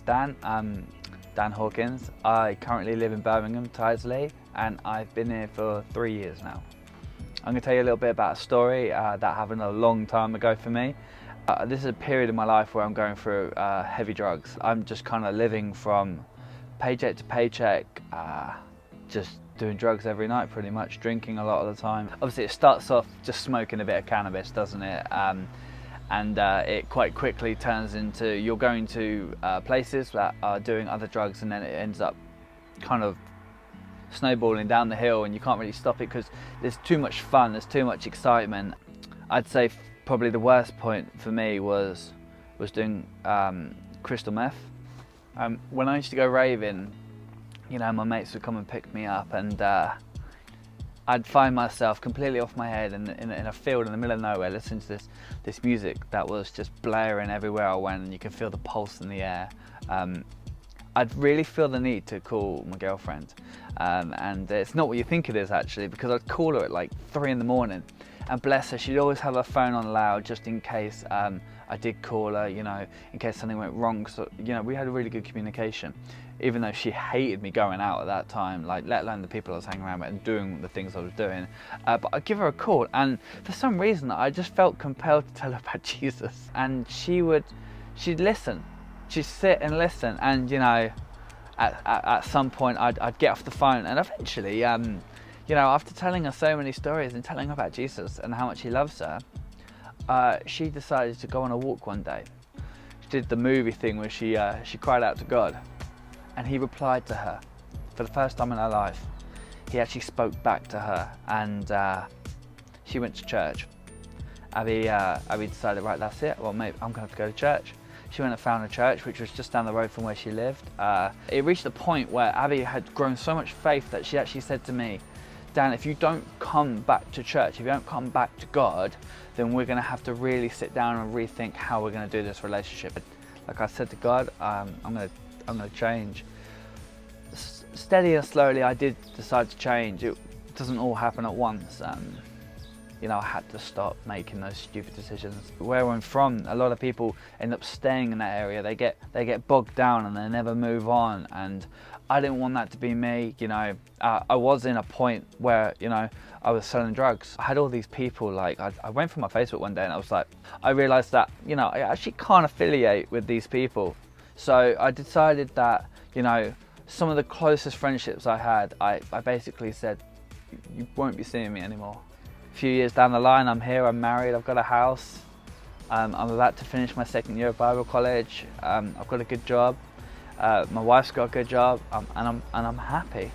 Dan. I'm Dan Hawkins. I currently live in Birmingham, Tyseley, and I've been here for 3 years now. I'm going to tell you a little bit about a story that happened a long time ago for me. This is a period in my life where I'm going through heavy drugs. I'm just kind of living from paycheck to paycheck, just doing drugs every night pretty much, drinking a lot of the time. Obviously it starts off just smoking a bit of cannabis, doesn't it? And it quite quickly turns into you're going to places that are doing other drugs, and then it ends up kind of snowballing down the hill, and you can't really stop it because there's too much fun, there's too much excitement. I'd say probably the worst point for me was doing crystal meth. When I used to go raving, you know, my mates would come and pick me up, and I'd find myself completely off my head in a field in the middle of nowhere, listening to this music that was just blaring everywhere I went, and you can feel the pulse in the air. I'd really feel the need to call my girlfriend, and it's not what you think it is actually, because I'd call her at like 3 in the morning, and bless her, she'd always have her phone on loud just in case I did call her, you know, in case something went wrong. So, you know, we had a really good communication, even though she hated me going out at that time, like, let alone the people I was hanging around with and doing the things I was doing. But I'd give her a call, and for some reason I just felt compelled to tell her about Jesus, and she'd listen. She'd sit and listen, and you know, at some point I'd get off the phone, and eventually, you know, after telling her so many stories and telling her about Jesus and how much he loves her, she decided to go on a walk one day. She did the movie thing where she cried out to God, and he replied to her for the first time in her life. He actually spoke back to her, and she went to church. Abby decided, right, that's it. Well, maybe I'm going to have to go to church. She went and found a church which was just down the road from where she lived. It reached a point where Abby had grown so much faith that she actually said to me, Dan, if you don't come back to church, if you don't come back to God, then we're going to have to really sit down and rethink how we're going to do this relationship. Like I said to God, I'm going to change. Steady and slowly, I did decide to change. It doesn't all happen at once. You know, I had to stop making those stupid decisions. Where I'm from, a lot of people end up staying in that area. They get bogged down and they never move on. And I didn't want that to be me. You know, I was in a point where, you know, I was selling drugs. I had all these people, like, I went through my Facebook one day and I was like, I realized that, you know, I actually can't affiliate with these people. So I decided that, you know, some of the closest friendships I had, I basically said, you won't be seeing me anymore. A few years down the line, I'm here, I'm married, I've got a house. I'm about to finish my 2nd year of Bible college. I've got a good job. My wife's got a good job, and I'm happy.